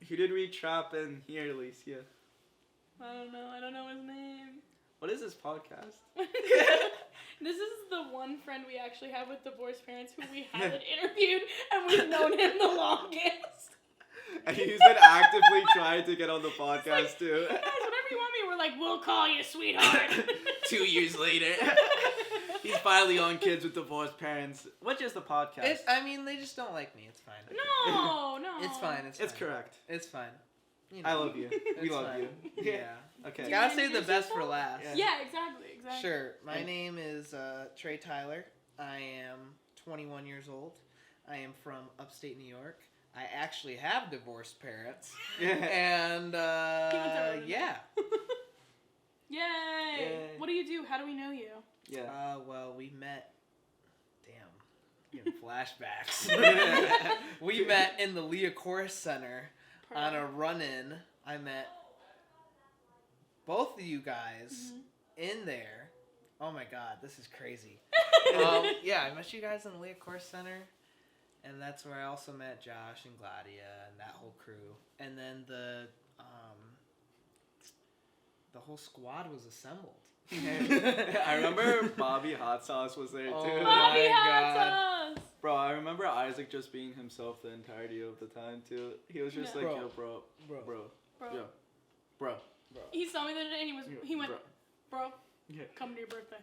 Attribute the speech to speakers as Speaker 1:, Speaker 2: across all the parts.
Speaker 1: Who did we trap in here, Alicia?
Speaker 2: I don't know. I don't know his name.
Speaker 1: What is this podcast?
Speaker 2: This is the one friend we actually have with divorced parents who we haven't interviewed, and we've known him the longest.
Speaker 1: And he's been actively trying to get on the podcast, too.
Speaker 2: Guys, whenever you want me, we're like, we'll call you, sweetheart.
Speaker 1: 2 years later. He's finally on Kids with Divorced Parents. Which is the podcast?
Speaker 3: They just don't like me. It's fine.
Speaker 2: No.
Speaker 3: It's fine.
Speaker 1: It's correct.
Speaker 3: It's fine. You
Speaker 1: I love you. We love
Speaker 3: fine.
Speaker 1: you.
Speaker 3: Yeah.
Speaker 1: Okay.
Speaker 3: You gotta save the best for last.
Speaker 2: Yeah, exactly.
Speaker 3: Sure. My name is Trey Tyler. I am 21 years old. I am from upstate New York. I actually have divorced parents. And, yeah.
Speaker 2: Yay. What do you do? How do we know you?
Speaker 1: Yeah.
Speaker 3: Well, we met... Damn. Getting flashbacks. We met in the Leah Chorus Center on a run-in. I met both of you guys in there. Oh my god, this is crazy. Yeah, I met you guys in the Leah Chorus Center. And that's where I also met Josh and Gladia and that whole crew. And then the whole squad was assembled.
Speaker 1: I remember Bobby Hot Sauce was there too.
Speaker 3: Oh
Speaker 2: Bobby
Speaker 3: my
Speaker 2: Hot
Speaker 3: God.
Speaker 2: Sauce!
Speaker 1: Bro, I remember Isaac just being himself the entirety of the time too. He was just like,
Speaker 3: Bro.
Speaker 1: yo, bro. Yo, bro.
Speaker 2: He saw me the other day and he went, bro,
Speaker 1: Yeah.
Speaker 2: come to your birthday.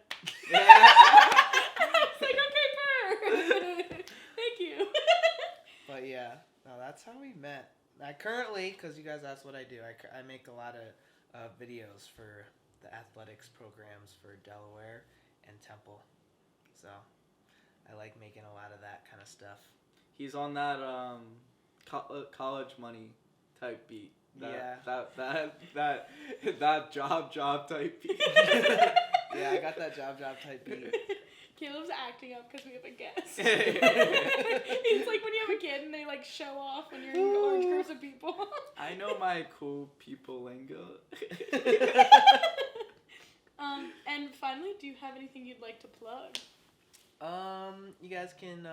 Speaker 1: Yeah.
Speaker 2: I was like, okay, thank you.
Speaker 3: But yeah, no, that's how we met. I currently, because you guys asked what I do, I make a lot of videos for the athletics programs for Delaware and Temple. So I like making a lot of that kind of stuff.
Speaker 1: He's on that college money type beat. That job type beat.
Speaker 3: Yeah, I got that job type beat.
Speaker 2: Caleb's acting up because we have a guest. It's like when you have a kid and they like show off when you're in large groups of people.
Speaker 1: I know my cool people lingo.
Speaker 2: And finally, do you have anything you'd like to plug?
Speaker 3: You guys can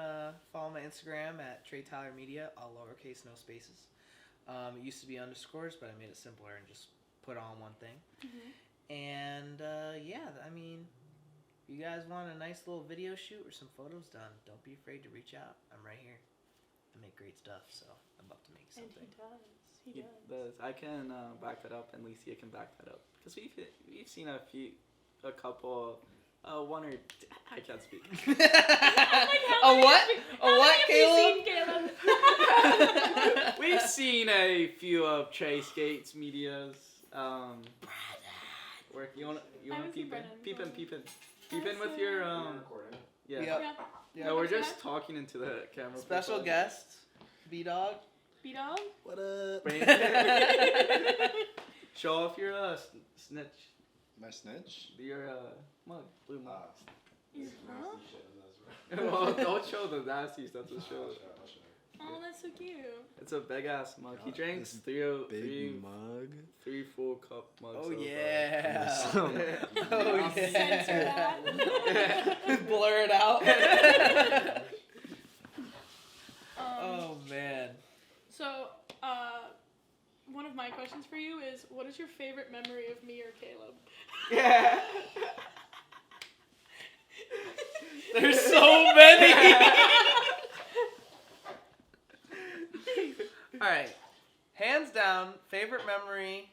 Speaker 3: follow my Instagram at Trey Tyler Media, all lowercase, no spaces. It used to be underscores, but I made it simpler and just put all in one thing. And if you guys want a nice little video shoot or some photos done, don't be afraid to reach out. I'm right here. I make great stuff, so I'd love to make something.
Speaker 2: And he does.
Speaker 1: He does. I can back that up, and Licia can back that up because we've seen a couple. One or I can't speak.
Speaker 3: A what, Caleb?
Speaker 1: We've seen a few of Trey Skate's medias. Where you want peep in with your
Speaker 3: Yeah.
Speaker 1: No, we're just talking into the camera.
Speaker 3: Special guest, B-Dog.
Speaker 2: B-Dog?
Speaker 3: What up?
Speaker 1: Show off your snitch.
Speaker 4: My snitch?
Speaker 1: Your mug, blue mug.
Speaker 2: Huh?
Speaker 1: Well, don't show the nasty stuff to show.
Speaker 2: Oh, that's so cute.
Speaker 1: It's a big ass mug. He drinks
Speaker 4: Big mug.
Speaker 1: 3 full cup mugs.
Speaker 3: Oh
Speaker 1: of,
Speaker 3: yeah.
Speaker 2: Oh yeah.
Speaker 3: Blur it out. Oh man.
Speaker 2: So, one of my questions for you is, what is your favorite memory of me or Caleb?
Speaker 1: Yeah.
Speaker 3: There's so many. All right. Hands down, favorite memory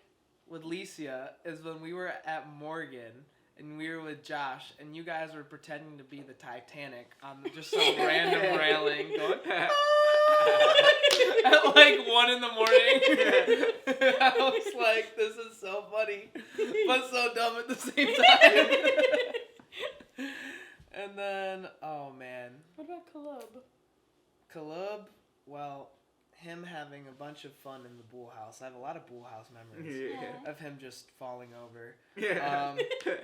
Speaker 3: with Licia is when we were at Morgan and we were with Josh and you guys were pretending to be the Titanic on just some random railing going at like 1 a.m. I was like, this is so funny, but so dumb at the same time. And then, oh man.
Speaker 2: What about
Speaker 3: Caleb, well, him having a bunch of fun in the pool house. I have a lot of pool house memories of him just falling over.
Speaker 1: Yeah.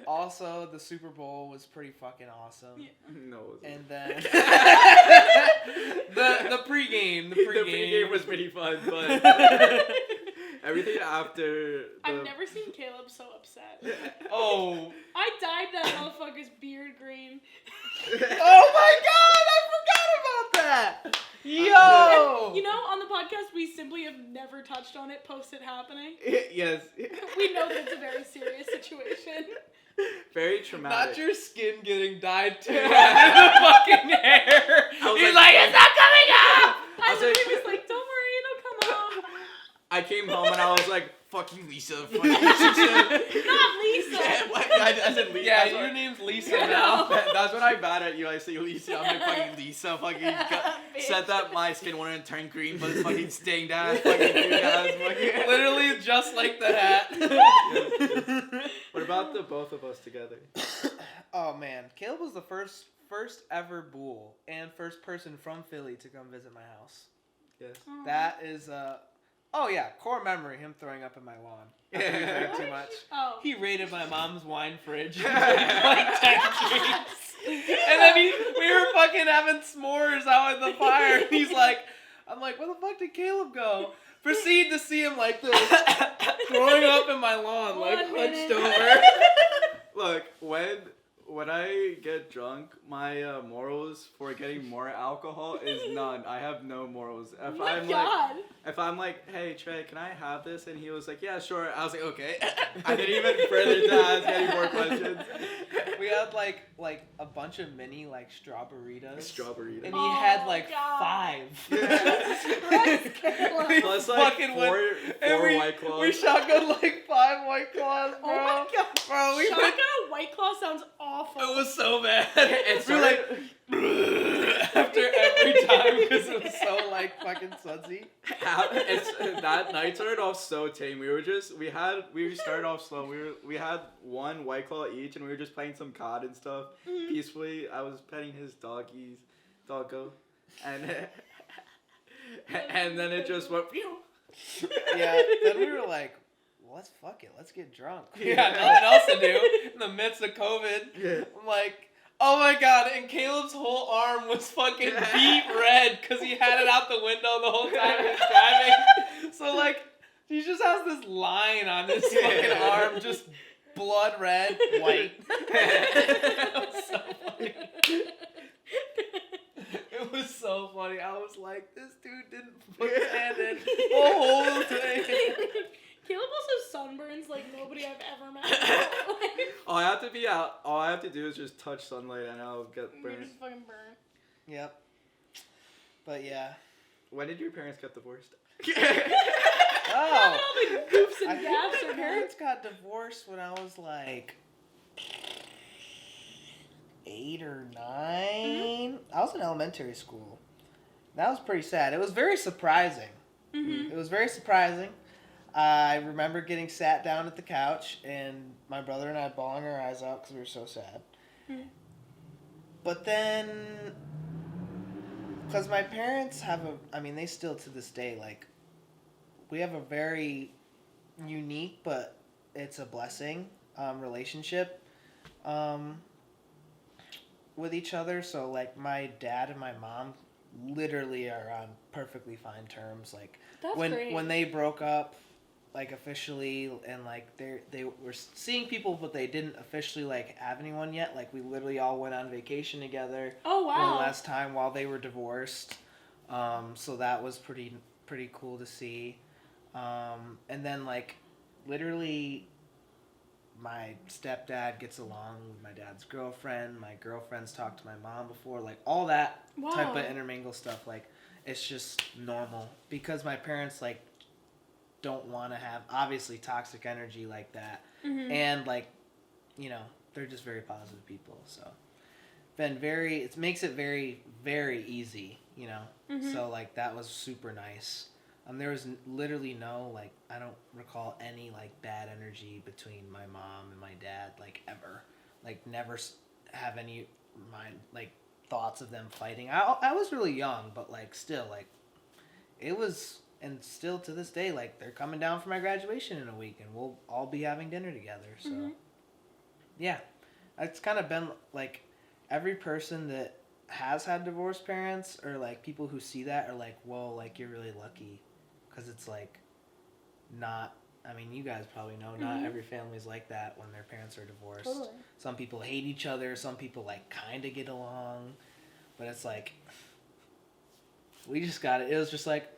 Speaker 3: Also, the Super Bowl was pretty fucking awesome.
Speaker 2: Yeah.
Speaker 1: No, it wasn't.
Speaker 3: And then the pregame.
Speaker 1: The pregame was pretty fun, but everything after.
Speaker 2: I've never seen Caleb so upset.
Speaker 3: Oh.
Speaker 2: I dyed that motherfucker's beard green.
Speaker 3: Oh my god, I forgot about that. Yo.
Speaker 2: You know, on the podcast we simply have never touched on it post it happening.
Speaker 1: Yes.
Speaker 2: We know that it's a very serious situation.
Speaker 1: Very traumatic.
Speaker 3: Not your skin getting dyed too. And the fucking hair. He's like, it's not coming up.
Speaker 2: I literally was like, don't worry, it'll come off.
Speaker 1: I came home and I was like, fuck you, Lisa. Fuck you, Lisa.
Speaker 2: Not Lisa.
Speaker 1: Yeah, what? I said Lisa.
Speaker 3: Yeah,
Speaker 1: That's
Speaker 3: your
Speaker 1: what-
Speaker 3: name's Lisa now.
Speaker 1: That's what I'm bad at you. I say Lisa. I'm like fucking Lisa. Fucking said that my skin wanted to turn green, but it's fucking stained ass. Fucking green ass. Fucking.
Speaker 3: Literally just like the hat.
Speaker 1: What about the both of us together?
Speaker 3: Oh man, Caleb was the first ever bull and first person from Philly to come visit my house.
Speaker 1: Yes.
Speaker 3: That is oh yeah, core memory, him throwing up in my lawn. After we drank too much.
Speaker 2: Oh.
Speaker 3: He raided my mom's wine fridge like 10 drinks. And then we were fucking having s'mores out in the fire. And he's like, I'm like, where the fuck did Caleb go? Proceed to see him like this, throwing up in my lawn, like hunched over.
Speaker 1: Look, when I get drunk, my morals for getting more alcohol is none. I have no morals.
Speaker 2: Oh my God.
Speaker 1: If I'm like, hey Trey, can I have this? And he was like, yeah, sure. I was like, okay. I didn't even further to ask any more questions.
Speaker 3: We had like a bunch of mini like strawberries.
Speaker 1: Strawberry.
Speaker 3: And he
Speaker 2: Oh
Speaker 3: had like
Speaker 2: God.
Speaker 3: 5.
Speaker 2: Christ, Caleb.
Speaker 1: Plus like
Speaker 3: fucking
Speaker 1: four
Speaker 3: and we,
Speaker 1: White Claws.
Speaker 3: We shotgunned like 5 White Claws, bro.
Speaker 2: Oh my God.
Speaker 3: Bro, we
Speaker 2: Shotgun
Speaker 3: went,
Speaker 2: a White Claw sounds awful.
Speaker 3: it was so bad.
Speaker 1: It's
Speaker 3: We were like after every time because it was so like fucking sudsy.
Speaker 1: That night started off so tame. We started off slow. We had one White Claw each, and we were just playing some COD and stuff peacefully. I was petting his doggo, and and then it just went.
Speaker 3: Yeah, then we were like, well, let's get drunk. Yeah, nothing else to do in the midst of COVID.
Speaker 1: Yeah.
Speaker 3: I'm like, oh my God, and Caleb's whole arm was fucking beet red because he had it out the window the whole time he was driving. So like, he just has this line on his fucking arm, just blood red, white. It was so funny. It was so funny. I was like, this dude didn't put his hand in the whole thing.
Speaker 2: Caleb also sunburns like nobody I've ever met. Like,
Speaker 1: All I have to do is just touch sunlight, and I'll get
Speaker 2: you're
Speaker 1: burned.
Speaker 2: just fucking burnt.
Speaker 3: Yep. But yeah.
Speaker 1: When did your parents get divorced?
Speaker 3: Oh.
Speaker 2: All the goofs and
Speaker 3: I think
Speaker 2: gaps
Speaker 3: my
Speaker 2: are
Speaker 3: parents got divorced when I was like 8 or 9. I was in elementary school. That was pretty sad. It was very surprising.
Speaker 2: Mm-hmm.
Speaker 3: It was very surprising. I remember getting sat down at the couch and my brother and I bawling our eyes out because we were so sad.
Speaker 2: Mm-hmm.
Speaker 3: But then, because my parents they still to this day, like, we have a very unique, but it's a blessing, relationship with each other. So, like, my dad and my mom literally are on perfectly fine terms. Like,
Speaker 2: That's
Speaker 3: when
Speaker 2: great.
Speaker 3: when they broke up, like, officially, and like they were seeing people, but they didn't officially like have anyone yet. Like, we literally all went on vacation together.
Speaker 2: Oh wow.
Speaker 3: One last time while they were divorced. So that was pretty cool to see. And then, like, literally, my stepdad gets along with my dad's girlfriend. My girlfriend's talked to my mom before. Like, all that type of intermingle stuff. Like, it's just normal. Because my parents, like, don't want to have, obviously, toxic energy like that.
Speaker 2: Mm-hmm.
Speaker 3: And, like, you know, they're just very positive people. So, it makes it very, very easy, you know.
Speaker 2: Mm-hmm.
Speaker 3: So, like, that was super nice. There was literally no, like, I don't recall any, like, bad energy between my mom and my dad, like, ever. Like, never have any thoughts of them fighting. I was really young, but, like, still, like, it was, and still to this day, like, they're coming down for my graduation in a week, and we'll all be having dinner together, so.
Speaker 2: Mm-hmm.
Speaker 3: Yeah. It's kind of been, like, every person that has had divorced parents, or, like, people who see that are like, whoa, like, you're really lucky. Because it's, like, not, I mean, you guys probably know, not every family's like that when their parents are divorced.
Speaker 2: Totally.
Speaker 3: Some people hate each other. Some people, like, kind of get along. But it's like, we just got it. It was just like,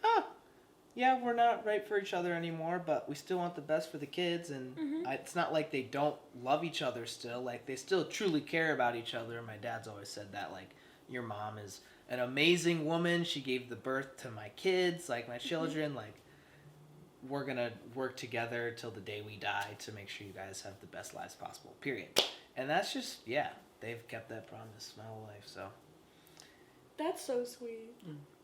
Speaker 3: yeah, we're not right for each other anymore, but we still want the best for the kids, and it's not like they don't love each other still. Like, they still truly care about each other. My dad's always said that, like, your mom is an amazing woman. She gave the birth to my kids, like, my children. Like, we're going to work together till the day we die to make sure you guys have the best lives possible, period. And that's just, yeah, they've kept that promise my whole life, so.
Speaker 2: That's so sweet.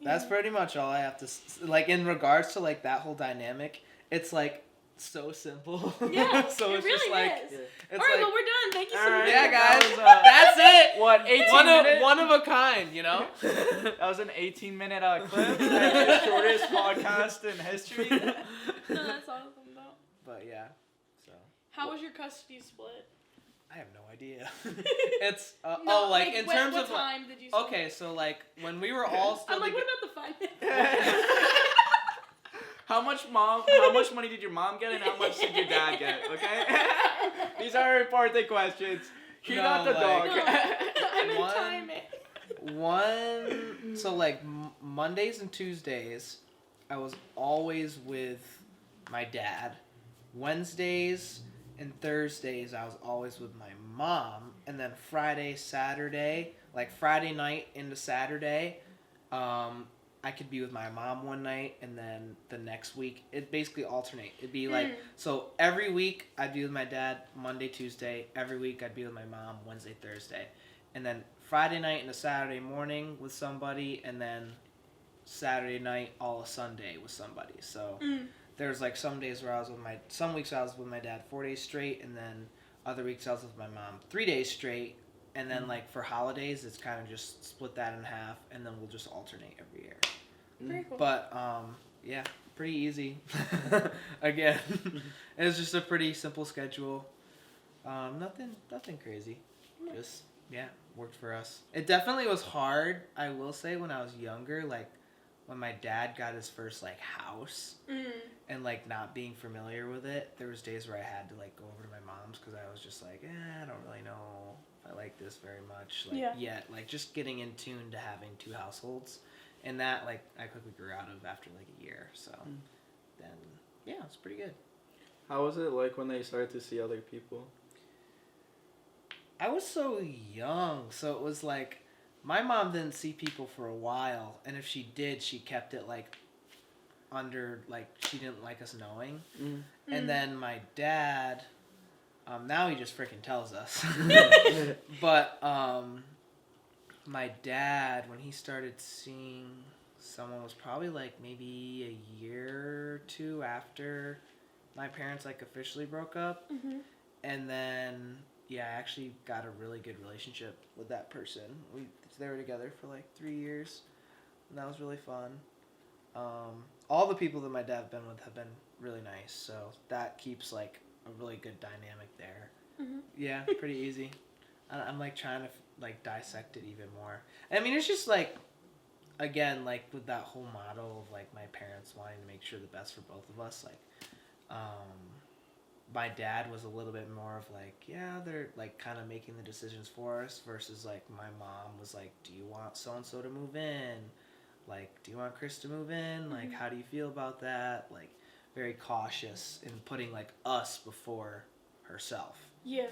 Speaker 3: That's pretty much all I have to, like, in regards to, like, that whole dynamic, it's, like, so simple.
Speaker 2: Yeah,
Speaker 3: so
Speaker 2: it
Speaker 3: it's
Speaker 2: really
Speaker 3: just, like,
Speaker 2: is.
Speaker 3: it's
Speaker 2: All right,
Speaker 3: like,
Speaker 2: well, we're done. Thank you so
Speaker 1: All
Speaker 2: much.
Speaker 1: right.
Speaker 3: yeah, guys,
Speaker 1: That
Speaker 3: that's it.
Speaker 1: What, 18 minutes?
Speaker 3: One of a kind, you know?
Speaker 1: That was an 18-minute clip. That's the shortest podcast in history.
Speaker 2: No, that's awesome, though.
Speaker 3: But, yeah, so.
Speaker 2: How was your custody split?
Speaker 3: I have no idea. It's,
Speaker 2: No,
Speaker 3: in
Speaker 2: what,
Speaker 3: terms
Speaker 2: what
Speaker 3: of, like,
Speaker 2: time did you split?
Speaker 3: okay, so, like, when we were all still
Speaker 2: I'm like,
Speaker 3: together.
Speaker 2: what about the 5 minutes?
Speaker 1: How much money did your mom get and how much did your dad get? Okay, these are important questions. You're
Speaker 3: No,
Speaker 1: not the
Speaker 3: like-
Speaker 1: dog.
Speaker 2: No, I'm in
Speaker 3: One-
Speaker 2: timing.
Speaker 3: So, like, Mondays and Tuesdays, I was always with my dad. Wednesdays and Thursdays, I was always with my mom. And then Friday, Saturday, like Friday night into Saturday, I could be with my mom one night, and then the next week, it basically alternate. It'd be like, so every week, I'd be with my dad Monday, Tuesday. Every week, I'd be with my mom Wednesday, Thursday. And then Friday night into Saturday morning with somebody, and then Saturday night all of Sunday with somebody. So there's like some days where some weeks I was with my dad 4 days straight, and then other weeks I was with my mom 3 days straight. And then, like, for holidays, it's kind of just split that in half, and then we'll just alternate every year.
Speaker 2: Very cool.
Speaker 3: But, yeah, pretty easy. Again, it was just a pretty simple schedule. Nothing crazy. Just, yeah, worked for us. It definitely was hard, I will say, when I was younger. Like, when my dad got his first, like, house, and, like, not being familiar with it, there was days where I had to, like, go over to my mom's, because I was just like, I don't really know if I like this very much. Like, yet, like, just getting in tune to having 2 households. And that, like, I quickly grew out of after, like, a year. So, then, yeah, it's pretty good.
Speaker 1: How was it like when they started to see other people?
Speaker 3: I was so young, so it was like, my mom didn't see people for a while. And if she did, she kept it, like, under, like, she didn't like us knowing. And then my dad, now he just freaking tells us. But, my dad, when he started seeing someone, was probably like maybe a year or 2 after my parents like officially broke up. And then, yeah, I actually got a really good relationship with that person. They were together for like 3 years, and that was really fun. All the people that my dad's been with have been really nice, so that keeps like a really good dynamic there. Yeah, pretty easy. I'm like trying to like dissect it even more. I mean, it's just like, again, like with that whole model of like my parents wanting to make sure the best for both of us. Like, my dad was a little bit more of like, yeah, they're like kind of making the decisions for us, versus like my mom was like, do you want so and so to move in? Like, do you want Chris to move in? Like, how do you feel about that? Like, very cautious in putting like us before herself.
Speaker 2: Yeah.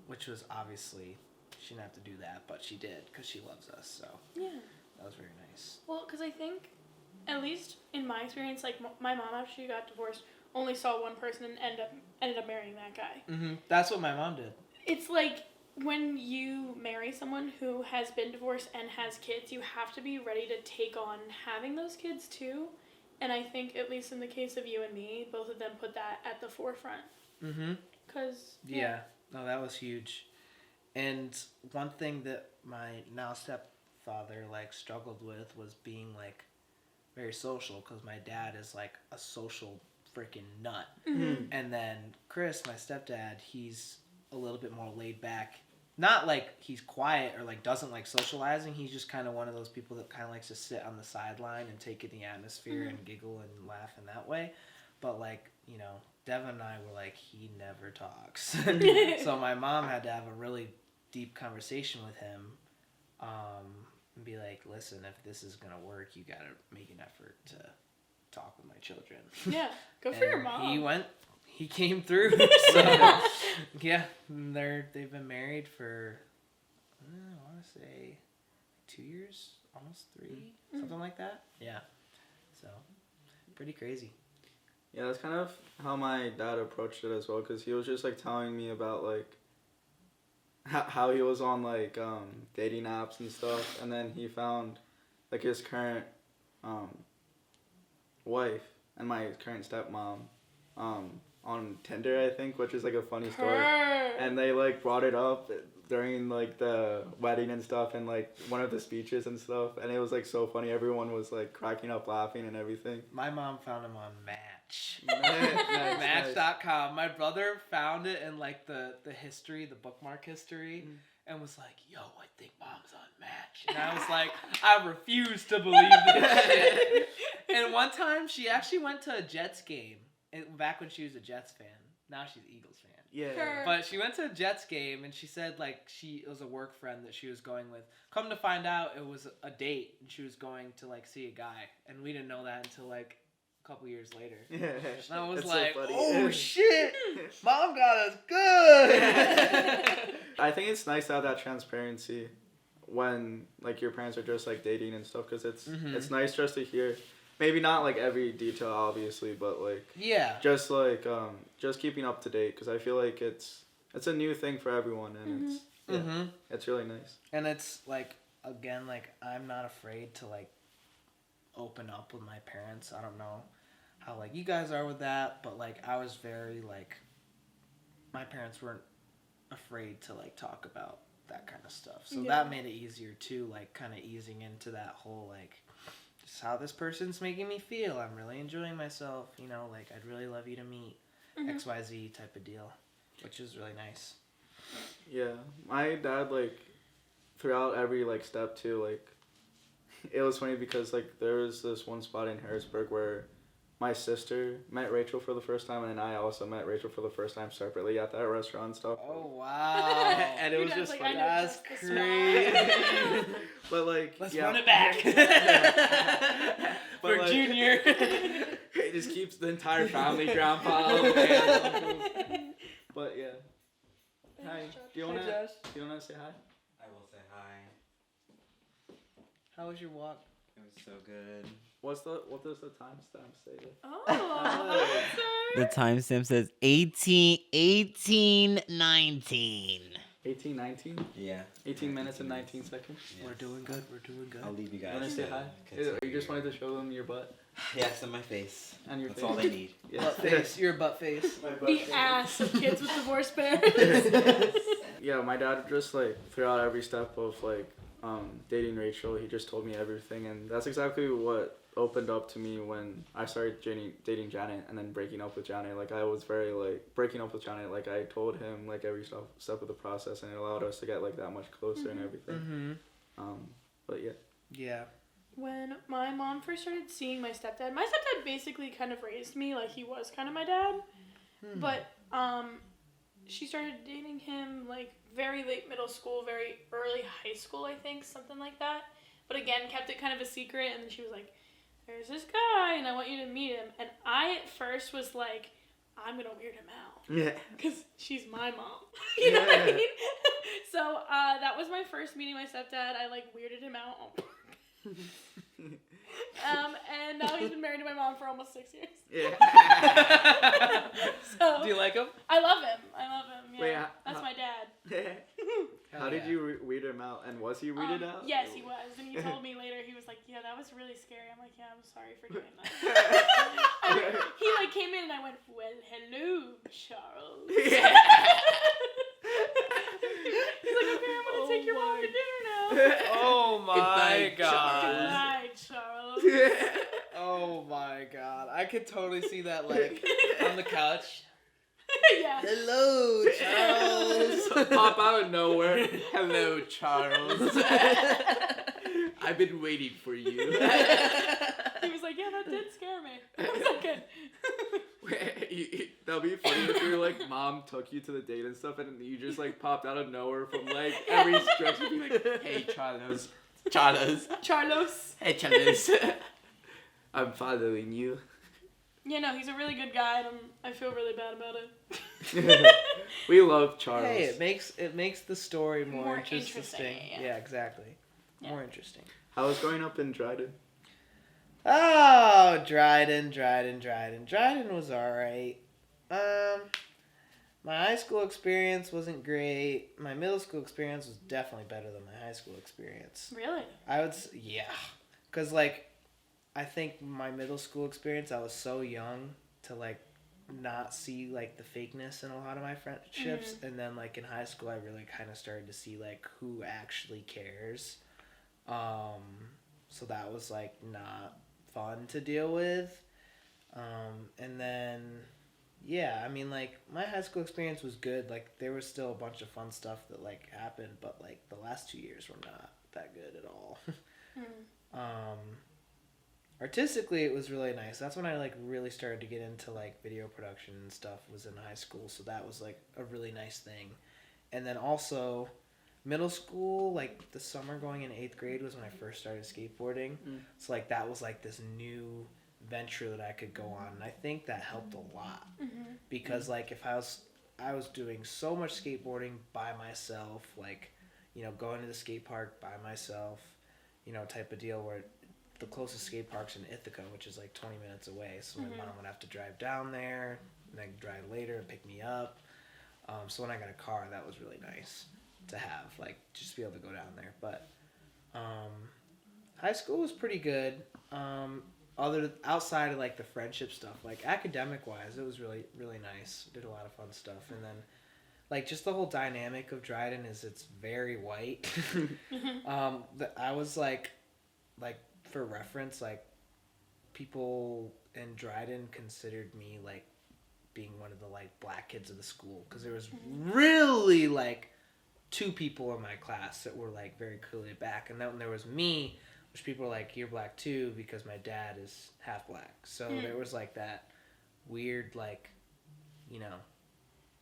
Speaker 3: Which was obviously, she didn't have to do that, but she did because she loves us. So
Speaker 2: Yeah.
Speaker 3: that was very nice.
Speaker 2: Well, because I think, at least in my experience, like my mom after she got divorced only saw one person and ended up marrying that guy.
Speaker 3: That's what my mom did.
Speaker 2: It's like when you marry someone who has been divorced and has kids, you have to be ready to take on having those kids too. And I think, at least in the case of you and me, both of them put that at the forefront. Because
Speaker 3: Yeah. No, that was huge. And one thing that my now stepfather like struggled with was being like very social, because my dad is like a social freaking nut. And then Chris, my stepdad, he's a little bit more laid back. Not like he's quiet or like doesn't like socializing. He's just kind of one of those people that kind of likes to sit on the sideline and take in the atmosphere and giggle and laugh in that way. But like, you know, Devin and I were like, he never talks. So my mom had to have a really deep conversation with him, and be like, listen, if this is gonna work, you gotta make an effort to talk with my children.
Speaker 2: Yeah, go for your
Speaker 3: And
Speaker 2: mom.
Speaker 3: He came through. So yeah, they've been married for I want to say 2 years, almost 3, something like that. Yeah, so pretty crazy.
Speaker 1: Yeah, that's kind of how my dad approached it as well, because he was just like telling me about like how he was on like dating apps and stuff, and then he found like his current wife and my current stepmom on Tinder, I think, which is like a funny story. And they like brought it up during like the wedding and stuff, and like one of the speeches and stuff, and it was like so funny. Everyone was like cracking up laughing and everything.
Speaker 3: My mom found him on Match.
Speaker 1: Nice,
Speaker 3: Match.com. My brother found it in like the history, the bookmark history, and was like, yo, I think mom's on Match. And I was like, I refuse to believe this shit. And one time she actually went to a Jets game, back when she was a Jets fan. Now she's an Eagles fan.
Speaker 1: Yeah.
Speaker 3: But she went to a Jets game, and she said like it was a work friend that she was going with. Come to find out, it was a date, and she was going to like see a guy, and we didn't know that until like a couple years later.
Speaker 1: Yeah.
Speaker 3: And I was
Speaker 1: It's
Speaker 3: like,
Speaker 1: so funny.
Speaker 3: oh shit, mom got us good.
Speaker 1: I think it's nice to have that transparency when like your parents are just like dating and stuff, because it's nice just to hear. Maybe not like every detail, obviously, but like
Speaker 3: Yeah.
Speaker 1: just like just keeping up to date, because I feel like it's a new thing for everyone, and it's really nice.
Speaker 3: And it's like, again, like I'm not afraid to like open up with my parents. I don't know how like you guys are with that, but like I was very like, my parents weren't afraid to like talk about that kind of stuff, so that made it easier too, like kind of easing into that whole like, this is how this person's making me feel, I'm really enjoying myself, you know, like I'd really love you to meet XYZ type of deal, which is really nice.
Speaker 1: Yeah, my dad, like throughout every like step too, like it was funny because like there was this one spot in Harrisburg where my sister met Rachel for the first time, and then I also met Rachel for the first time separately at that restaurant and stuff.
Speaker 3: Oh wow.
Speaker 1: And it was just
Speaker 2: like,
Speaker 1: funny.
Speaker 3: That's
Speaker 2: just the
Speaker 3: crazy.
Speaker 1: But like,
Speaker 3: Let's
Speaker 1: yeah.
Speaker 3: run it back.
Speaker 1: But,
Speaker 3: For
Speaker 1: like,
Speaker 3: Junior.
Speaker 1: It just keeps the entire family, grandpa, aunts, uncles. But yeah. Hi. Do you wanna say hi?
Speaker 5: I will say hi.
Speaker 3: How was your walk?
Speaker 5: It was so good.
Speaker 1: What does the timestamp say?
Speaker 2: Oh,
Speaker 5: The timestamp says 18, 19.
Speaker 1: 18, 19?
Speaker 5: Yeah.
Speaker 1: 18 minutes and 19 seconds.
Speaker 5: Yes.
Speaker 3: We're doing good.
Speaker 5: I'll leave you guys.
Speaker 1: Wanna say
Speaker 5: to
Speaker 1: hi?
Speaker 5: continue
Speaker 1: Or you just
Speaker 5: your-
Speaker 1: wanted to show them your butt?
Speaker 5: Yes, and my face.
Speaker 1: And your
Speaker 5: That's
Speaker 1: face.
Speaker 5: all they need.
Speaker 1: Yeah.
Speaker 3: Butt face. You're a butt face.
Speaker 2: the ass of kids with divorced parents.
Speaker 1: Yeah, my dad just like throughout every step of like dating Rachel, he just told me everything, and that's exactly what opened up to me when I started dating Janet and then breaking up with Janet. Like I was very like breaking up with Janet, like I told him like every step of the process, and it allowed us to get like that much closer and everything. But yeah.
Speaker 3: Yeah.
Speaker 2: When my mom first started seeing my stepdad basically kind of raised me like he was kind of my dad. But she started dating him like very late middle school, very early high school, I think, something like that. But again, kept it kind of a secret, and she was like, there's this guy, and I want you to meet him. And I at first was like, I'm going to weird him out.
Speaker 1: Yeah.
Speaker 2: Because she's my mom. You know what I mean? So that was my first meeting my stepdad. I like weirded him out on purpose. And now he's been married to my mom for almost 6 years.
Speaker 1: Yeah.
Speaker 2: So
Speaker 3: Do you like him?
Speaker 2: I love him. Yeah.
Speaker 1: Wait,
Speaker 2: That's my dad.
Speaker 1: How did you weed him out? And was he weeded out?
Speaker 2: Yes, he was. And he told me later, he was like, yeah, that was really scary. I'm like, yeah, I'm sorry for doing that. He like came in and I went, well, hello, Charles. He's like, okay, I'm going to take your mom to dinner now.
Speaker 3: Oh my
Speaker 5: Goodbye,
Speaker 3: god.
Speaker 5: Charles.
Speaker 2: Hi, Charles.
Speaker 3: Oh my god. I could totally see that like on the couch.
Speaker 2: Yeah.
Speaker 3: Hello, Charles.
Speaker 1: Pop out of nowhere. Hello, Charles. I've been waiting for you.
Speaker 2: He was like, yeah, that did scare me. I was like, good.
Speaker 1: That'd be funny if your like mom took you to the date and stuff, and you just like popped out of nowhere from like every stretch and be like, "Hey, Charlos,
Speaker 2: Charlos.
Speaker 1: hey, Charlos, I'm following you."
Speaker 2: Yeah, no, he's a really good guy, and I feel really bad about it.
Speaker 1: We love Charles.
Speaker 3: Hey, it makes the story more interesting.
Speaker 2: Yeah.
Speaker 3: Yeah, exactly.
Speaker 2: Yeah.
Speaker 3: More interesting.
Speaker 1: How was growing up in Dryden?
Speaker 3: Oh, Dryden was alright. My high school experience wasn't great. My middle school experience was definitely better than my high school experience.
Speaker 2: Really?
Speaker 3: Yeah. Because, like, I think my middle school experience, I was so young to, like, not see, like, the fakeness in a lot of my friendships. And then, like, in high school, I really kind of started to see, like, who actually cares. So that was, like, not fun to deal with. And then, yeah, I mean, like, my high school experience was good. Like, there was still a bunch of fun stuff that, like, happened, but, like, the last 2 years were not that good at all. Artistically, it was really nice. That's when I, like, really started to get into, like, video production and stuff was in high school, so that was, like, a really nice thing. And then also, middle school, like, the summer going in 8th grade was when I first started skateboarding. So, like, that was, like, this new venture that I could go on, and I think that helped a lot. Because, like, if I was doing so much skateboarding by myself, like, you know, going to the skate park by myself, you know, type of deal where the closest skate park's in Ithaca, which is like 20 minutes away. So my mom would have to drive down there, and then drive later and pick me up. So when I got a car, that was really nice to have, like, just be able to go down there. But high school was pretty good. Outside of, like, the friendship stuff, like, academic wise, it was really, really nice. Did a lot of fun stuff. And then, like, just the whole dynamic of Dryden is it's very white. I was like for reference, like, people in Dryden considered me, like, being one of the, like, black kids of the school, because there was really, like, 2 people in my class that were, like, very clearly black, and then there was me, which people were like, you're black too, because my dad is half black. So there was, like, that weird, like, you know,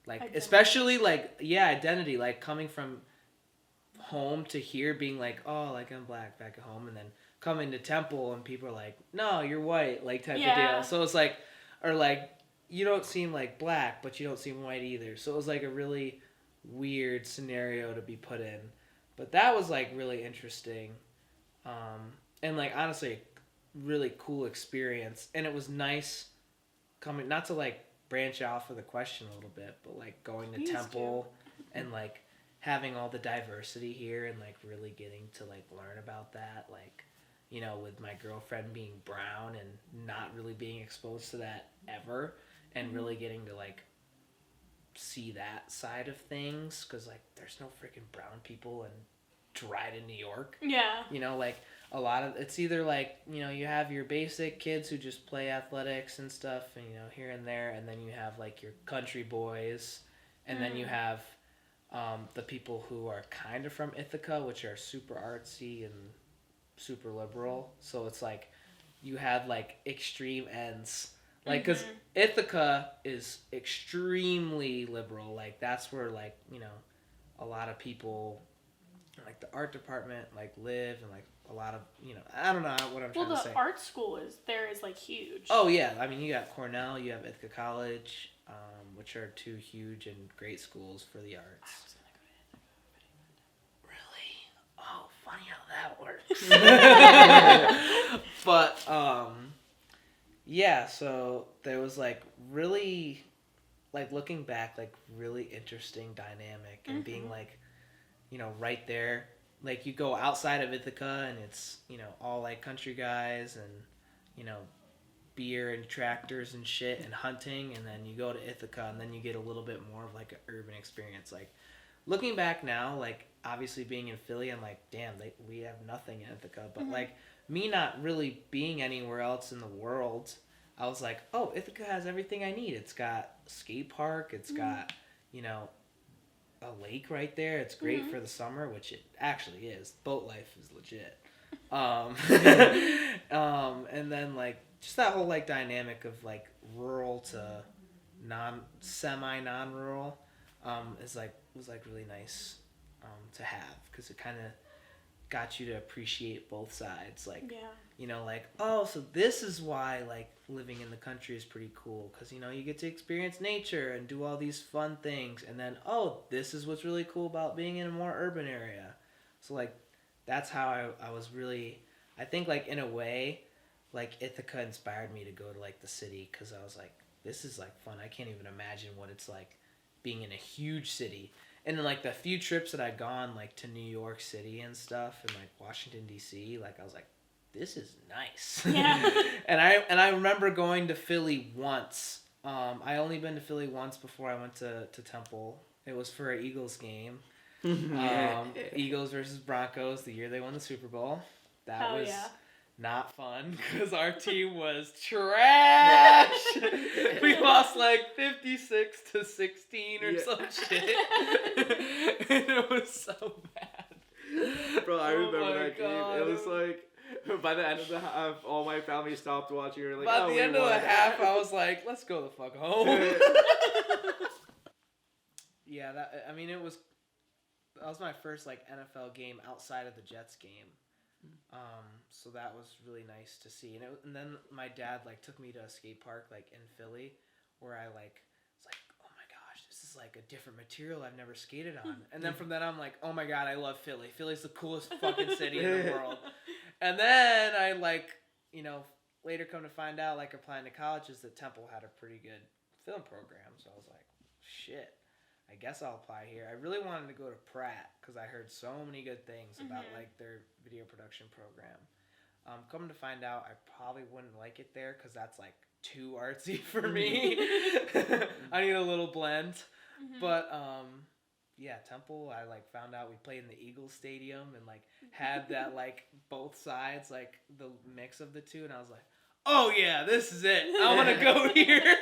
Speaker 3: like, identity. Especially, like, identity, like, coming from home to here, being like, oh, like, I'm black back at home, and then coming to Temple, and people are like, no, you're white, like, type of deal. So it's like, or like, you don't seem like black, but you don't seem white either. So it was like a really weird scenario to be put in. But that was, like, really interesting. And, like, honestly, really cool experience. And it was nice coming, not to, like, branch off of the question a little bit, but, like, going to Temple and, like, having all the diversity here and, like, really getting to, like, learn about that, like, you know, with my girlfriend being brown and not really being exposed to that ever, and really getting to, like, see that side of things, because, like, there's no freaking brown people in Dryden, New York.
Speaker 2: Yeah.
Speaker 3: You know, like, a lot of, it's either, like, you know, you have your basic kids who just play athletics and stuff, and, you know, here and there, and then you have, like, your country boys, and then you have the people who are kind of from Ithaca, which are super artsy and super liberal. So it's like you have, like, extreme ends, like, because Ithaca is extremely liberal. Like, that's where, like, you know, a lot of people, like, the art department, like, live, and, like, a lot of, you know, I don't know what I'm trying to say.
Speaker 2: Well, the art school is like huge.
Speaker 3: Oh yeah, I mean, you got Cornell, you have Ithaca College, which are 2 huge and great schools for the arts. Really? Oh, funny how that works. But yeah, so there was, like, really, like, looking back, like, really interesting dynamic, and being, like, you know, right there. Like, you go outside of Ithaca, and it's, you know, all, like, country guys and, you know, beer and tractors and shit and hunting, and then you go to Ithaca, and then you get a little bit more of, like, an urban experience. Like, looking back now, like, obviously being in Philly, I'm like, damn, we have nothing in Ithaca. But, like, me not really being anywhere else in the world, I was like, oh, Ithaca has everything I need. It's got a skate park. It's got, you know, a lake right there. It's great for the summer, which it actually is. Boat life is legit. And then, like, just that whole, like, dynamic of, like, rural to semi-non-rural was, like, really nice to have, because it kind of got you to appreciate both sides. Like,
Speaker 2: Yeah.
Speaker 3: you know, like, oh, so this is why, like, living in the country is pretty cool. Because, you know, you get to experience nature and do all these fun things. And then, oh, this is what's really cool about being in a more urban area. So, like, that's how I was really, I think, like, in a way, like, Ithaca inspired me to go to, like, the city. Because I was like, this is, like, fun. I can't even imagine what it's like being in a huge city. And then, like, the few trips that I'd gone, like, to New York City and stuff, and, like, Washington, D.C., like, I was like, this is nice.
Speaker 2: Yeah.
Speaker 3: and I remember going to Philly once. I only been to Philly once before I went to Temple. It was for an Eagles game. Eagles versus Broncos, the year they won the Super Bowl. That was not fun because our team was trash. We lost like 56-16 or some shit. And it was so bad.
Speaker 1: Bro, I remember that
Speaker 3: God.
Speaker 1: game. It was like, by the end of the half, all my family stopped watching. We were like,
Speaker 3: By
Speaker 1: oh,
Speaker 3: the
Speaker 1: we
Speaker 3: end of the
Speaker 1: won.
Speaker 3: half, I was like, let's go the fuck home. Yeah, that was my first like NFL game outside of the Jets game. So that was really nice to see. And then my dad like took me to a skate park like in Philly where I like was like, oh my gosh, this is like a different material I've never skated on. And then from then I'm like, oh my god, I love Philly. Philly's the coolest fucking city in the world. And then I like, you know, later come to find out like applying to colleges that Temple had a pretty good film program. So I was like, shit. I guess I'll apply here. I really wanted to go to Pratt because I heard so many good things about like their video production program. Come to find out, I probably wouldn't like it there because that's like too artsy for me. I need a little blend. But yeah, Temple, I like found out we played in the Eagles Stadium and like had that like both sides, like the mix of the two, and I was like, oh yeah, this is it. I want to go here.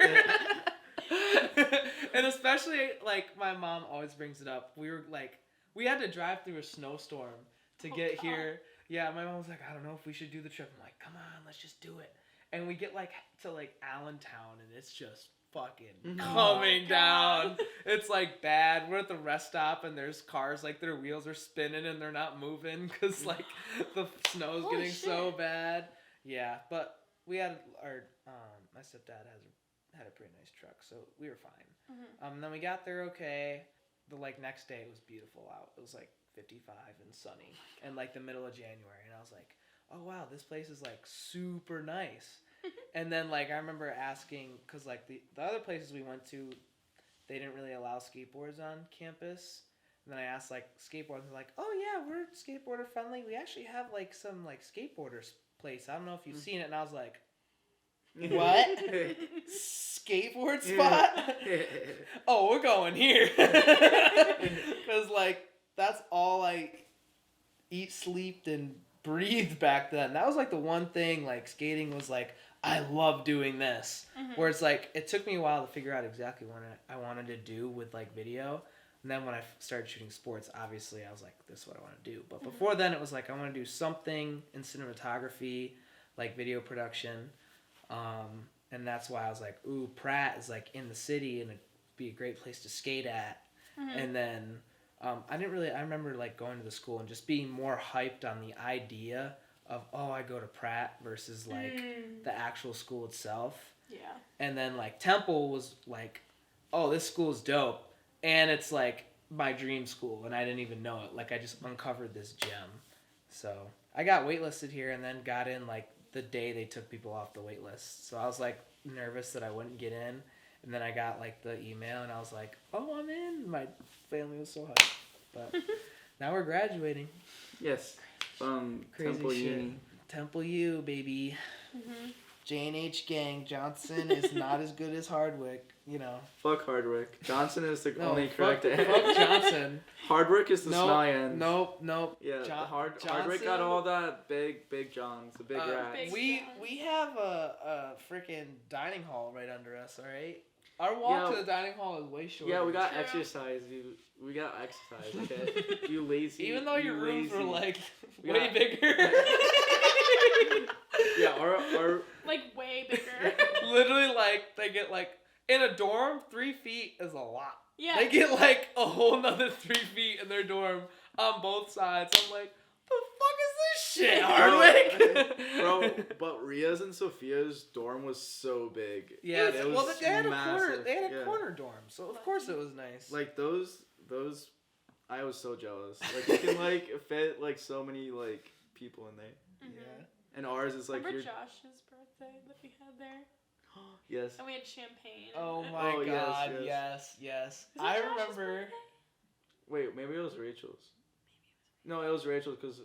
Speaker 3: And especially like my mom always brings it up. We had to drive through a snowstorm to get here. Yeah, my mom was like, I don't know if we should do the trip. I'm like, come on, let's just do it. And we get like to like Allentown and it's just fucking coming down. It's like bad. We're at the rest stop and there's cars like their wheels are spinning and they're not moving because like the snow's getting so bad. Yeah, but we had my stepdad had a pretty nice truck, so we were fine. Then we got there okay. The like next day it was beautiful out. It was like 55 and sunny and like the middle of January, and I was like, oh wow, this place is like super nice. And then like I remember asking, because like the other places we went to, they didn't really allow skateboards on campus. And then I asked like skateboarders, they're like, oh yeah, we're skateboarder friendly. We actually have like some like skateboarders place. I don't know if you've seen it. And I was like, what? Skateboard spot? Oh, we're going here. Because like that's all I eat, slept, and breathed back then. That was like the one thing, like skating was like, I love doing this. Where it's like, it took me a while to figure out exactly what I wanted to do with like video. And then when I started shooting sports, obviously I was like, this is what I want to do. But before then it was like, I want to do something in cinematography, like video production. And that's why I was like, ooh, Pratt is like in the city and it'd be a great place to skate at. And then I remember like going to the school and just being more hyped on the idea of, oh, I go to Pratt versus like the actual school itself. Yeah. And then like Temple was like, oh, this school is dope. And it's like my dream school and I didn't even know it. Like I just uncovered this gem. So I got waitlisted here and then got in like the day they took people off the wait list. So I was like nervous that I wouldn't get in. And then I got like the email and I was like, oh, I'm in. My family was so hyped. But now we're graduating.
Speaker 1: Yes.
Speaker 3: Crazy
Speaker 1: Temple
Speaker 3: shit.
Speaker 1: Uni.
Speaker 3: Temple U, baby. J&H gang. Johnson is not as good as Hardwick, you know.
Speaker 1: Fuck Hardwick. Johnson is the only correct
Speaker 3: fuck Johnson.
Speaker 1: Hardwick is the sny end.
Speaker 3: Nope.
Speaker 1: Yeah, Hardwick got all that big Johns, the big rats.
Speaker 3: We have a freaking dining hall right under us, alright? Our walk to the dining hall is way shorter.
Speaker 1: Yeah, we got exercise. We got exercise, okay? You lazy.
Speaker 3: Even though your rooms were like
Speaker 1: way
Speaker 3: bigger.
Speaker 1: Yeah, our
Speaker 2: like way bigger.
Speaker 3: Literally, like they get like in a dorm, 3 feet is a lot.
Speaker 2: Yeah.
Speaker 3: They get like a whole nother 3 feet in their dorm on both sides. I'm like, The fuck is this shit, Hardwick?
Speaker 1: Bro, but Ria's and Sophia's dorm was so big.
Speaker 3: Yeah,
Speaker 1: It was
Speaker 3: well, they had a corner.
Speaker 1: massive.
Speaker 3: They had a
Speaker 1: Yeah.
Speaker 3: corner dorm, so of course it was nice.
Speaker 1: Like those, I was so jealous. Like you can like fit like so many like people in there,
Speaker 3: Yeah.
Speaker 1: and ours is like
Speaker 2: Remember
Speaker 1: your
Speaker 2: Josh's birthday that we had there?
Speaker 1: yes.
Speaker 2: And we had champagne.
Speaker 3: Oh my
Speaker 1: Oh, yes,
Speaker 3: god!
Speaker 1: yes.
Speaker 3: Yes.
Speaker 2: Was it
Speaker 3: I
Speaker 2: Josh's
Speaker 3: remember.
Speaker 2: birthday?
Speaker 1: Wait, maybe it was Rachel's. No, it was Rachel's because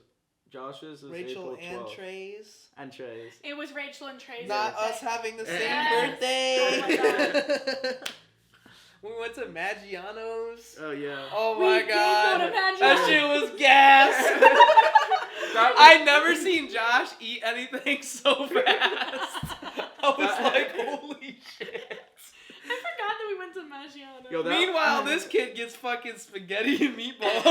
Speaker 1: Josh's is
Speaker 3: Rachel
Speaker 1: April
Speaker 3: and
Speaker 1: 12th.
Speaker 3: Trey's.
Speaker 1: And Trey's.
Speaker 2: It was Rachel and Trey's
Speaker 3: Not
Speaker 2: birthday.
Speaker 3: us having the same
Speaker 2: Yes.
Speaker 3: birthday.
Speaker 2: Oh my
Speaker 3: We went to Maggiano's.
Speaker 1: Oh yeah.
Speaker 3: Oh
Speaker 2: We
Speaker 3: my
Speaker 2: did
Speaker 3: god.
Speaker 2: go to Maggiano's.
Speaker 3: That shit was gas. I'd never seen Josh eat anything so fast. I was like, holy shit.
Speaker 2: I forgot that we went to Maggiano's.
Speaker 1: Yo, that-
Speaker 3: Meanwhile, this kid gets fucking spaghetti and meatballs.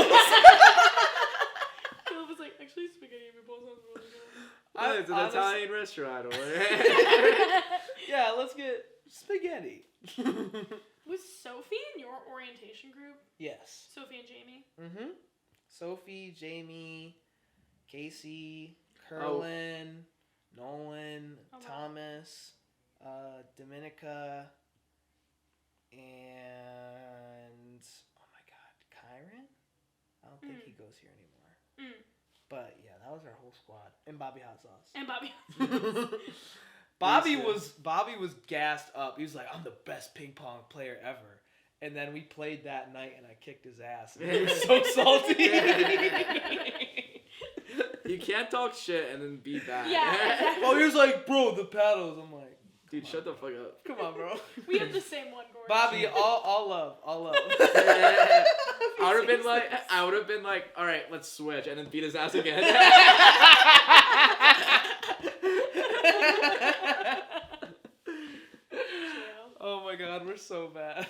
Speaker 2: Phil was like, actually, spaghetti and meatballs sounds really good.
Speaker 1: It's an Italian restaurant.
Speaker 3: Yeah, let's get spaghetti.
Speaker 2: Was Sophie in your orientation group?
Speaker 3: Yes.
Speaker 2: Sophie and Jamie?
Speaker 3: Mm-hmm. Sophie, Jamie, Casey, Curlin, Nolan,
Speaker 2: Oh, wow.
Speaker 3: Thomas, Dominica, and oh my god, Kyron? I don't think he goes here anymore.
Speaker 2: Mm.
Speaker 3: But yeah, that was our whole squad. And Bobby Hot Sauce.
Speaker 2: And Bobby.
Speaker 3: Bobby was gassed up. He was like, I'm the best ping pong player ever. And then we played that night and I kicked his ass. And he was so salty.
Speaker 1: You can't talk shit and then be bad.
Speaker 2: Yeah, exactly.
Speaker 3: Oh, he was like, bro, the paddles. I'm like,
Speaker 1: Dude, shut the fuck up.
Speaker 3: come on, bro.
Speaker 2: We have the same one, Gordon.
Speaker 3: Bobby, all love, all love.
Speaker 1: I would have been like, all right, let's switch, and then beat his ass again.
Speaker 3: Oh my god, we're so bad.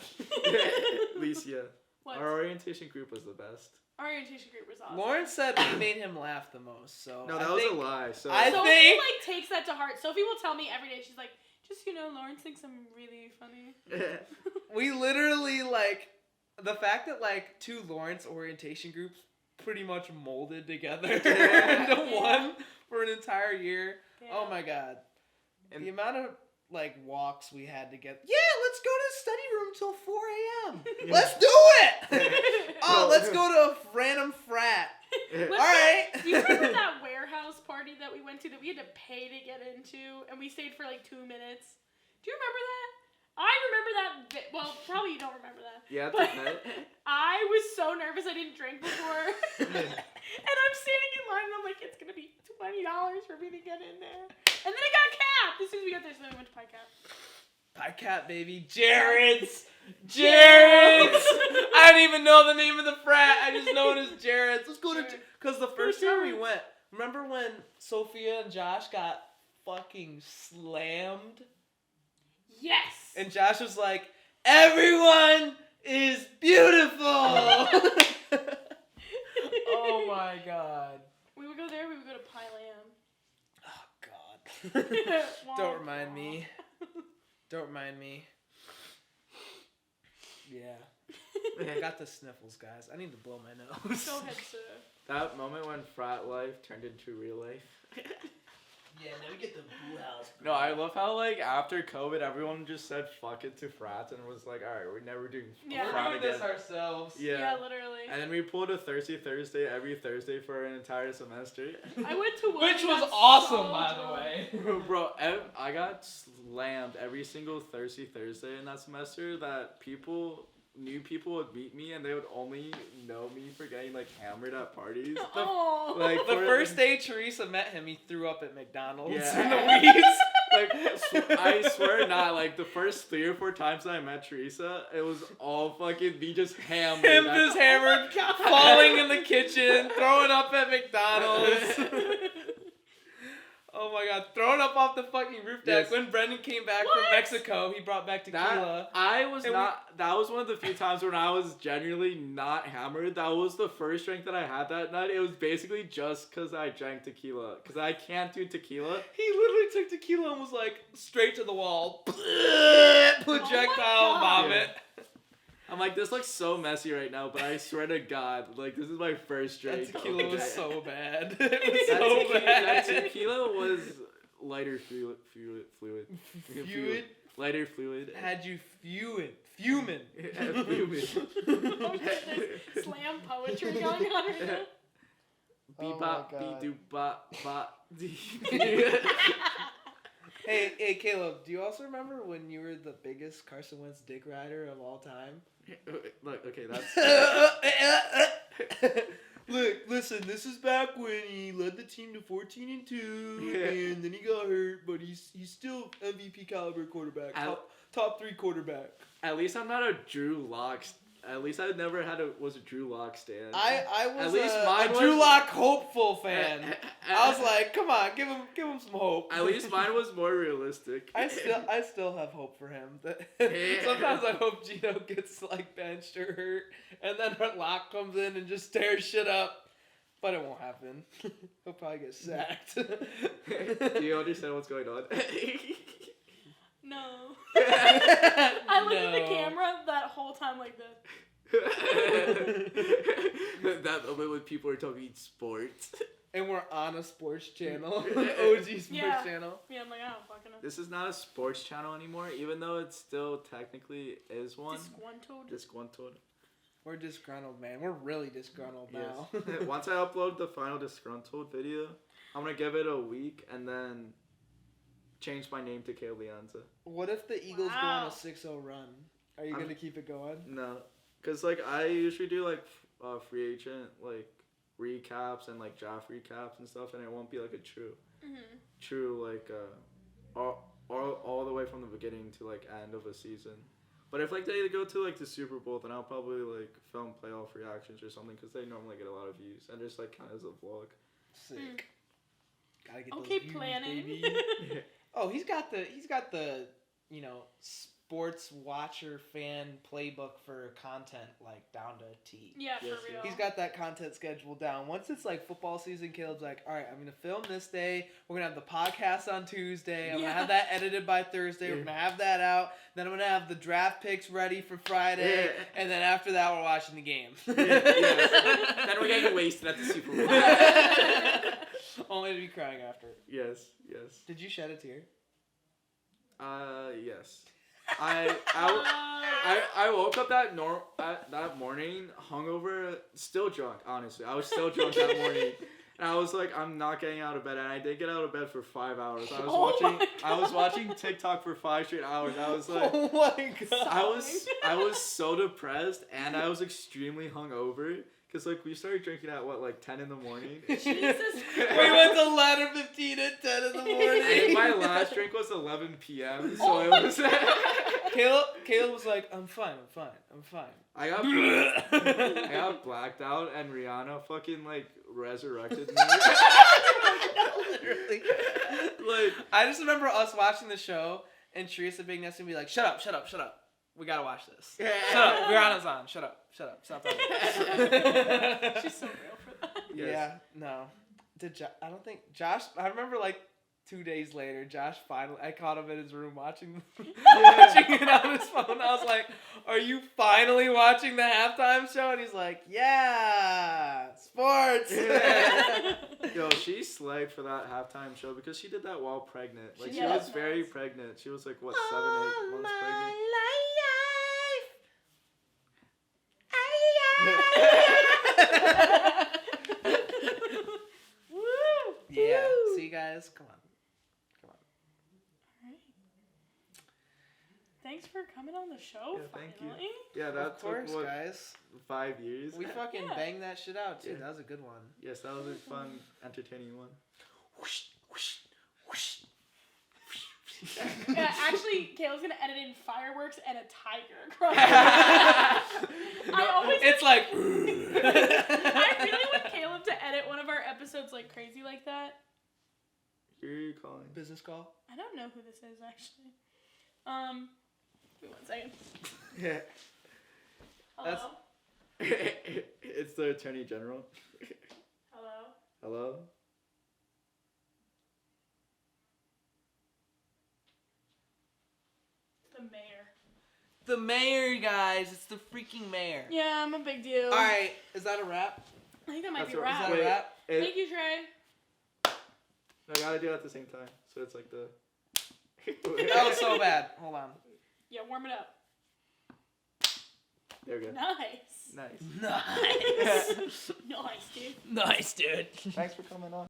Speaker 1: Alicia,
Speaker 2: What?
Speaker 1: our orientation group was the best.
Speaker 2: Our orientation group was awesome.
Speaker 3: Lawrence said we made him laugh the most, so
Speaker 1: No, that
Speaker 3: I
Speaker 1: was
Speaker 3: think
Speaker 1: a lie. So
Speaker 3: I
Speaker 2: Sophie
Speaker 3: think-
Speaker 2: like takes that to heart. Sophie will tell me every day. She's like, just so you know, Lawrence thinks I'm really funny.
Speaker 3: we literally like the fact that like two Lawrence orientation groups pretty much molded together into
Speaker 2: Yeah.
Speaker 3: one for an entire year.
Speaker 2: Yeah.
Speaker 3: Oh my god.
Speaker 1: And-
Speaker 3: the amount of like walks we had to get. Yeah, let's go to the study room till 4 a.m. Let's do it. Oh, let's go to a random frat.
Speaker 2: What's
Speaker 3: All right.
Speaker 2: Do you remember that warehouse party that we went to that we had to pay to get into, and we stayed for like 2 minutes? Do you remember that? I remember that. Well, probably you don't remember that.
Speaker 1: Yeah,
Speaker 2: But
Speaker 1: but
Speaker 2: I was so nervous. I didn't drink before, and I'm standing in line, and I'm like, it's gonna be $20 for me to get in there. And then it got capped as soon as we got there, so then we went to Pie Cap.
Speaker 3: Pie Cat, baby. Jared's. I don't even know the name of the frat. I just know it as Jared's. Let's go to. Because the first time we went, remember when Sophia and Josh got fucking slammed?
Speaker 2: Yes.
Speaker 3: And Josh was like, everyone is beautiful. Oh my god.
Speaker 2: We would go there. We would go to Pie Lamb.
Speaker 3: Oh god. Don't remind me. Don't remind me. Yeah. I got the sniffles, guys. I need to blow my nose.
Speaker 2: Go ahead, sir.
Speaker 1: that moment when frat life turned into real life.
Speaker 3: Yeah, now we get the blue house.
Speaker 1: No, I love how like after COVID, everyone just said fuck it to frats and was like, all right, we're never doing
Speaker 2: Yeah.
Speaker 3: We're
Speaker 1: frat
Speaker 3: doing
Speaker 1: again.
Speaker 3: this ourselves.
Speaker 2: Yeah, literally.
Speaker 1: And then we pulled a Thirsty Thursday every Thursday for an entire semester.
Speaker 2: I went to one.
Speaker 3: Which
Speaker 2: and
Speaker 3: was
Speaker 2: got
Speaker 3: awesome,
Speaker 2: so
Speaker 3: by the
Speaker 2: drunk.
Speaker 3: way.
Speaker 1: Bro, I got slammed every single Thirsty Thursday in that semester that new people would meet me and they would only know me for getting like hammered at parties.
Speaker 2: Oh.
Speaker 1: Like
Speaker 3: The
Speaker 1: for-
Speaker 3: first day Teresa met him, he threw up at McDonald's
Speaker 1: Yeah.
Speaker 3: in the weeds.
Speaker 1: Like, I swear not, like, the first 3 or 4 times that I met Teresa, it was all fucking me just hammered.
Speaker 3: Him just hammered,
Speaker 2: God.
Speaker 3: falling in the kitchen, throwing up at McDonald's. Oh my god, throwing up off the fucking roof deck.
Speaker 1: Yes.
Speaker 3: When Brendan came back
Speaker 2: What?
Speaker 3: from Mexico, he brought back tequila.
Speaker 1: That was one of the few times when I was genuinely not hammered. That was the first drink that I had that night. It was basically just because I drank tequila. Because I can't do tequila.
Speaker 3: He literally took tequila and was like straight to the wall. Projectile
Speaker 2: God.
Speaker 3: vomit.
Speaker 1: I'm like, this looks so messy right now, but I swear to God, like, this is my first drink.
Speaker 3: That tequila was
Speaker 1: Okay.
Speaker 3: so bad. It was
Speaker 1: That
Speaker 3: so
Speaker 1: tequila,
Speaker 3: bad.
Speaker 1: that tequila was lighter fluid. Lighter fluid.
Speaker 3: Had you fuming.
Speaker 1: Fuming.
Speaker 2: Oh shit, there's slam poetry going on right now.
Speaker 1: Beep
Speaker 3: Oh
Speaker 1: bop,
Speaker 3: my
Speaker 1: beep
Speaker 3: God.
Speaker 1: doop bop bop.
Speaker 3: Hey, Caleb, do you also remember when you were the biggest Carson Wentz dick rider of all time?
Speaker 1: Look, okay, that's.
Speaker 3: Look, listen, this is back when he led the team to 14-2,
Speaker 1: Yeah.
Speaker 3: and then he got hurt, but he's still MVP caliber quarterback, top 3 quarterback.
Speaker 1: At least I'm not a Drew Lock. At least I never was a Drew Lock stan.
Speaker 3: I was
Speaker 1: At least mine
Speaker 3: a
Speaker 1: was-
Speaker 3: Drew Lock hopeful fan. I was like, come on, give him some hope.
Speaker 1: At least mine was more realistic.
Speaker 3: I still have hope for him. Sometimes I hope Gino gets like benched or hurt, and then Locke comes in and just tears shit up. But it won't happen. He'll probably get sacked.
Speaker 1: Do you understand what's going on?
Speaker 2: No.
Speaker 3: I
Speaker 2: I looked at the camera that whole time like this.
Speaker 1: That moment when people are talking sports.
Speaker 3: And we're on a sports channel. OG sports
Speaker 2: Yeah.
Speaker 3: channel.
Speaker 2: Yeah, I'm like, I don't fucking know.
Speaker 1: This is not a sports channel anymore, even though it still technically is one. Disgruntled.
Speaker 3: We're disgruntled, man. We're really disgruntled now.
Speaker 1: Yes. Once I upload the final Disgruntled video, I'm gonna give it a week and then change my name to Caleb Leonza.
Speaker 3: What if the Eagles go
Speaker 2: Wow.
Speaker 3: on a 6-0 run? Are you going to keep it going?
Speaker 1: No, because like I usually do like free agent like recaps and like draft recaps and stuff, and it won't be like a true like all the way from the beginning to like end of a season. But if like they go to like the Super Bowl, then I'll probably like film playoff reactions or something because they normally get a lot of views and just like count as a vlog.
Speaker 3: Sick. Gotta get
Speaker 2: Okay,
Speaker 3: those views,
Speaker 2: planning.
Speaker 3: baby. Oh, he's got the sports watcher fan playbook for content like down to a T.
Speaker 2: Yeah,
Speaker 1: Yes,
Speaker 2: for real.
Speaker 3: He's got that content schedule down. Once it's like football season, Caleb's like, all right, I'm gonna film this day. We're gonna have the podcast on Tuesday. I'm gonna have that edited by Thursday. We're gonna have that out. Then I'm gonna have the draft picks ready for Friday.
Speaker 1: Yeah.
Speaker 3: And then after that, we're watching the game.
Speaker 1: Yes. Then we're getting wasted at the Super Bowl.
Speaker 3: Only to be crying after.
Speaker 1: Yes.
Speaker 3: Did you shed a tear?
Speaker 1: Yes. I woke up that morning hungover, still drunk. Honestly, I was still drunk that morning, and I was like, I'm not getting out of bed, and I did get out of bed for 5 hours. I was watching TikTok for 5 straight hours. I was like,
Speaker 3: Oh my god!
Speaker 1: I was so depressed, and I was extremely hungover. Cause like we started drinking at like 10 in the morning.
Speaker 2: Jesus
Speaker 3: We
Speaker 2: Christ.
Speaker 3: went to ladder 15 at 10 in the morning.
Speaker 1: And my last drink was 11 p.m. So it was.
Speaker 3: Caleb was like, I'm fine.
Speaker 1: I got blacked out, and Rihanna fucking like resurrected me.
Speaker 3: Literally.
Speaker 1: Like
Speaker 3: I just remember us watching the show and Teresa being next to me like, shut up. We gotta watch this. Shut up. Rihanna's on. Shut up. Stop talking.
Speaker 2: She's so real for that.
Speaker 1: Yes.
Speaker 3: Yeah, no. I don't think Josh. I remember like 2 days later, Josh finally. I caught him in his room watching it on his phone. I was like, "Are you finally watching the halftime show?" And he's like, "Yeah, sports."
Speaker 1: Yo, she slayed for that halftime show because she did that while pregnant. Like she
Speaker 2: Yeah.
Speaker 1: was very pregnant. She was like what 7, 8 months pregnant.
Speaker 2: Woo!
Speaker 3: Yeah. See, guys, come on.
Speaker 2: Alright. Thanks for coming on the show.
Speaker 1: Yeah, thank you.
Speaker 2: finally.
Speaker 1: Yeah, that
Speaker 3: Of course,
Speaker 1: took what,
Speaker 3: guys.
Speaker 1: 5 years.
Speaker 3: We fucking
Speaker 2: Yeah.
Speaker 3: banged that shit out too.
Speaker 1: Yeah.
Speaker 3: That was a good one.
Speaker 1: Yes, that was a fun, entertaining one.
Speaker 2: Yeah, actually, Caleb's gonna edit in fireworks and a tiger crying.
Speaker 3: It's like.
Speaker 2: I really want Caleb to edit one of our episodes like crazy like that.
Speaker 1: Who are you calling?
Speaker 3: Business call.
Speaker 2: I don't know who this is actually. Wait 1 second.
Speaker 1: Yeah.
Speaker 2: Hello.
Speaker 1: It's the Attorney General.
Speaker 2: Hello.
Speaker 1: Hello?
Speaker 2: The mayor.
Speaker 3: The mayor, guys. It's the freaking mayor.
Speaker 2: Yeah, I'm a big deal.
Speaker 3: All right, is that a wrap?
Speaker 2: I think that might
Speaker 1: That's
Speaker 2: be
Speaker 1: what-
Speaker 2: rap.
Speaker 3: Is that a
Speaker 1: Wait,
Speaker 3: wrap?
Speaker 2: Thank you, Trey.
Speaker 1: I gotta do it at the same time, so it's like the.
Speaker 3: That was so bad. Hold on.
Speaker 2: Yeah, warm it up.
Speaker 1: There we go.
Speaker 2: Nice.
Speaker 1: Nice.
Speaker 3: Nice.
Speaker 2: Nice, dude.
Speaker 3: Nice, dude.
Speaker 1: Thanks for coming on.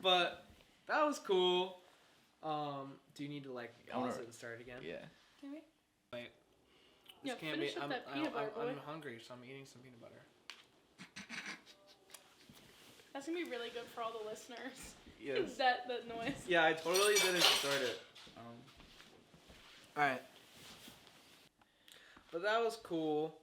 Speaker 3: But that was cool. Do you need to like
Speaker 4: I wanna-
Speaker 3: pause it and start again?
Speaker 4: Yeah.
Speaker 2: Can we?
Speaker 3: Wait.
Speaker 2: Yeah,
Speaker 3: This can't
Speaker 2: finish
Speaker 3: be.
Speaker 2: up that
Speaker 3: I'm
Speaker 2: peanut butter, boy.
Speaker 3: hungry, so I'm eating some peanut butter.
Speaker 2: That's gonna be really good for all the listeners.
Speaker 1: Yes.
Speaker 2: that noise.
Speaker 1: Yeah, I totally didn't start it.
Speaker 3: All right. But that was cool.